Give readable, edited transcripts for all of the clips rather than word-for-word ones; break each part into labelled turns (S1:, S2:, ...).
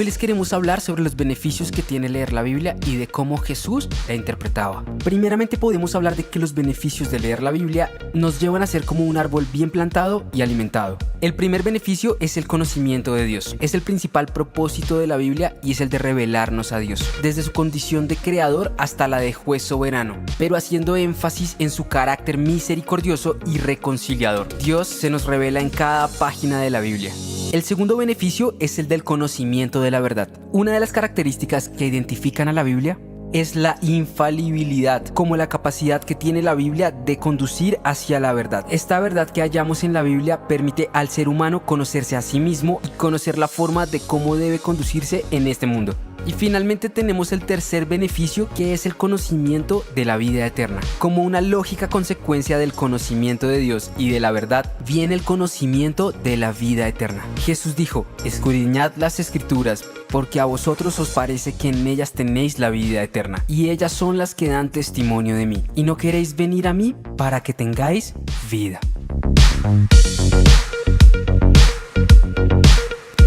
S1: Hoy les queremos hablar sobre los beneficios que tiene leer la Biblia y de cómo Jesús la interpretaba. Primeramente podemos hablar de que los beneficios de leer la Biblia nos llevan a ser como un árbol bien plantado y alimentado. El primer beneficio es el conocimiento de Dios. Es el principal propósito de la Biblia y es el de revelarnos a Dios, desde su condición de creador hasta la de juez soberano, pero haciendo énfasis en su carácter misericordioso y reconciliador. Dios se nos revela en cada página de la Biblia. El segundo beneficio es el del conocimiento de la verdad. Una de las características que identifican a la Biblia es la infalibilidad, como la capacidad que tiene la Biblia de conducir hacia la verdad. Esta verdad que hallamos en la Biblia permite al ser humano conocerse a sí mismo y conocer la forma de cómo debe conducirse en este mundo. Y finalmente tenemos el tercer beneficio, que es el conocimiento de la vida eterna. Como una lógica consecuencia del conocimiento de Dios y de la verdad, viene el conocimiento de la vida eterna. Jesús dijo: escudriñad las Escrituras, porque a vosotros os parece que en ellas tenéis la vida eterna, y ellas son las que dan testimonio de mí, y no queréis venir a mí para que tengáis vida.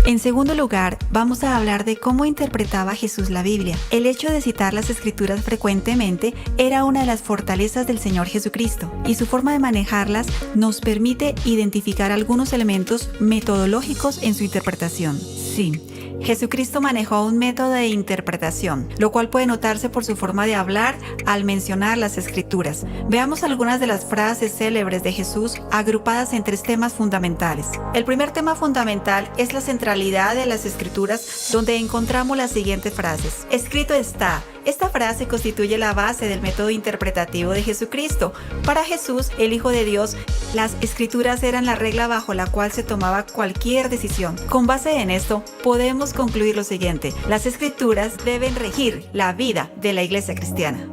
S2: En segundo lugar, vamos a hablar de cómo interpretaba Jesús la Biblia. El hecho de citar las Escrituras frecuentemente era una de las fortalezas del Señor Jesucristo, y su forma de manejarlas nos permite identificar algunos elementos metodológicos en su interpretación. Sí, Jesucristo manejó un método de interpretación, lo cual puede notarse por su forma de hablar al mencionar las Escrituras. Veamos algunas de las frases célebres de Jesús agrupadas en tres temas fundamentales. El primer tema fundamental es la centralidad de las Escrituras, donde encontramos las siguientes frases. Escrito está. Esta frase constituye la base del método interpretativo de Jesucristo. Para Jesús, el Hijo de Dios, las Escrituras eran la regla bajo la cual se tomaba cualquier decisión. Con base en esto, podemos concluir lo siguiente: las Escrituras deben regir la vida de la Iglesia cristiana.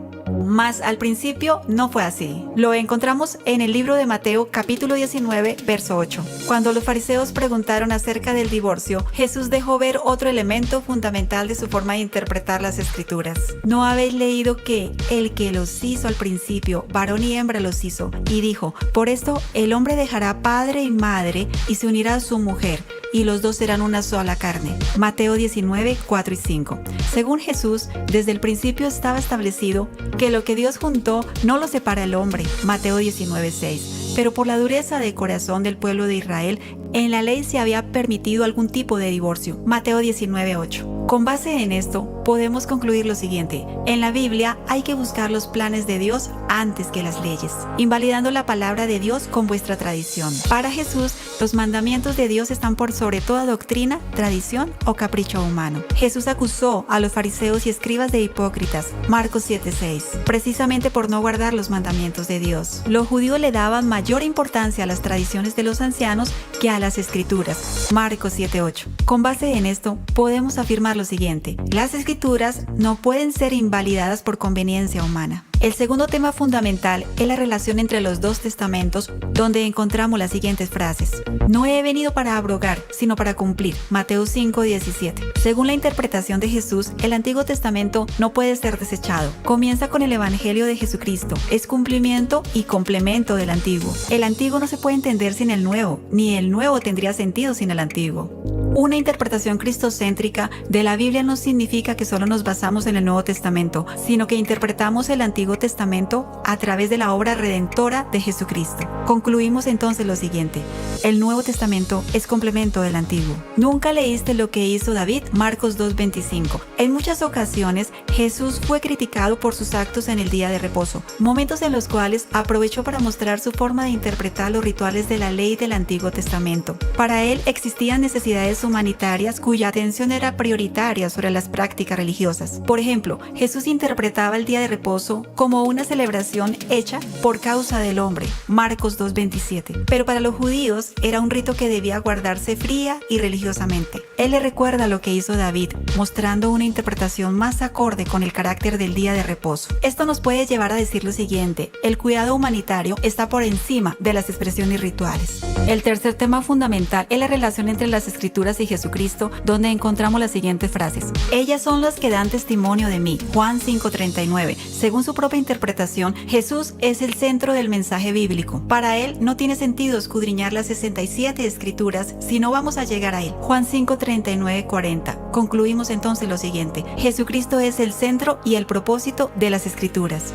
S2: Mas al principio no fue así. Lo encontramos en el libro de Mateo capítulo 19, verso 8. Cuando los fariseos preguntaron acerca del divorcio, Jesús dejó ver otro elemento fundamental de su forma de interpretar las Escrituras. ¿No habéis leído que el que los hizo al principio, varón y hembra los hizo? Y dijo: por esto el hombre dejará padre y madre y se unirá a su mujer, y los dos serán una sola carne. Mateo 19, 4 y 5. Según Jesús, desde el principio estaba establecido que lo que Dios juntó no lo separa el hombre. Mateo 19, 6. Pero por la dureza de corazón del pueblo de Israel, en la ley se había permitido algún tipo de divorcio. Mateo 19, 8. Con base en esto, podemos concluir lo siguiente: en la Biblia hay que buscar los planes de Dios antes que las leyes, invalidando la palabra de Dios con vuestra tradición. Para Jesús, los mandamientos de Dios están por sobre toda doctrina, tradición o capricho humano. Jesús acusó a los fariseos y escribas de hipócritas, Marcos 7:6, precisamente por no guardar los mandamientos de Dios. Los judíos le daban mayor importancia a las tradiciones de los ancianos que a las Escrituras, Marcos 7:8. Con base en esto, podemos afirmar lo siguiente: las Escrituras no pueden ser invalidadas por conveniencia humana. El segundo tema fundamental es la relación entre los dos testamentos, donde encontramos las siguientes frases: no he venido para abrogar, sino para cumplir, Mateo 5:17. Según la interpretación de Jesús, el Antiguo Testamento no puede ser desechado. Comienza con el Evangelio de Jesucristo, es cumplimiento y complemento del Antiguo. El Antiguo no se puede entender sin el Nuevo, ni el Nuevo tendría sentido sin el Antiguo. Una interpretación cristocéntrica de la Biblia no significa que solo nos basamos en el Nuevo Testamento, sino que interpretamos el Antiguo Testamento a través de la obra redentora de Jesucristo. Concluimos entonces lo siguiente: el Nuevo Testamento es complemento del Antiguo. ¿Nunca leíste lo que hizo David? Marcos 2:25. En muchas ocasiones, Jesús fue criticado por sus actos en el día de reposo, momentos en los cuales aprovechó para mostrar su forma de interpretar los rituales de la ley del Antiguo Testamento. Para él existían necesidades humanitarias cuya atención era prioritaria sobre las prácticas religiosas. Por ejemplo, Jesús interpretaba el día de reposo como una celebración hecha por causa del hombre, Marcos 2:27. Pero para los judíos era un rito que debía guardarse fría y religiosamente. Él le recuerda lo que hizo David, mostrando una interpretación más acorde con el carácter del día de reposo. Esto nos puede llevar a decir lo siguiente: el cuidado humanitario está por encima de las expresiones rituales. El tercer tema fundamental es la relación entre las Escrituras y Jesucristo, donde encontramos las siguientes frases: ellas son las que dan testimonio de mí, Juan 5:39. Según su propia interpretación, Jesús es el centro del mensaje bíblico. Para Para él no tiene sentido escudriñar las 67 escrituras si no vamos a llegar a él. Juan 5, 39, 40. Concluimos entonces lo siguiente: Jesucristo es el centro y el propósito de las escrituras.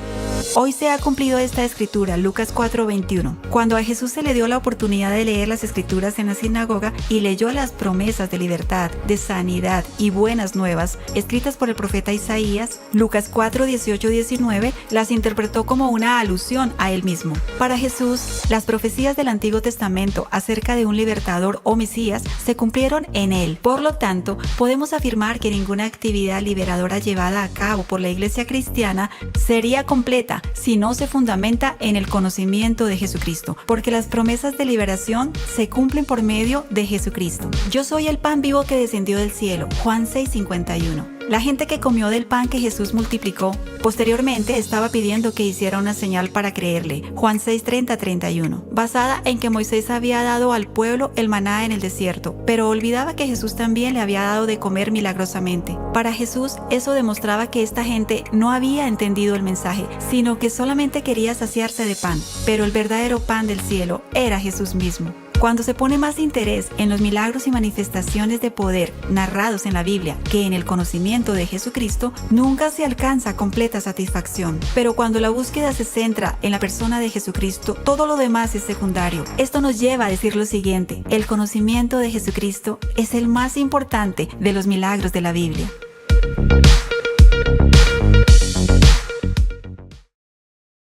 S2: Hoy se ha cumplido esta escritura, Lucas 4:21. Cuando a Jesús se le dio la oportunidad de leer las escrituras en la sinagoga y leyó las promesas de libertad, de sanidad y buenas nuevas escritas por el profeta Isaías, Lucas 4:18-19 las interpretó como una alusión a él mismo. Para Jesús, las profecías del Antiguo Testamento acerca de un libertador o Mesías se cumplieron en él. Por lo tanto, podemos afirmar que ninguna actividad liberadora llevada a cabo por la Iglesia cristiana sería completa si no se fundamenta en el conocimiento de Jesucristo, porque las promesas de liberación se cumplen por medio de Jesucristo. Yo soy el pan vivo que descendió del cielo, Juan 6:51. La gente que comió del pan que Jesús multiplicó, posteriormente estaba pidiendo que hiciera una señal para creerle, Juan 6:30-31, basada en que Moisés había dado al pueblo el maná en el desierto, pero olvidaba que Jesús también le había dado de comer milagrosamente. Para Jesús, eso demostraba que esta gente no había entendido el mensaje, sino que solamente quería saciarse de pan, pero el verdadero pan del cielo era Jesús mismo. Cuando se pone más interés en los milagros y manifestaciones de poder narrados en la Biblia que en el conocimiento de Jesucristo, nunca se alcanza completa satisfacción. Pero cuando la búsqueda se centra en la persona de Jesucristo, todo lo demás es secundario. Esto nos lleva a decir lo siguiente: el conocimiento de Jesucristo es el más importante de los milagros de la Biblia.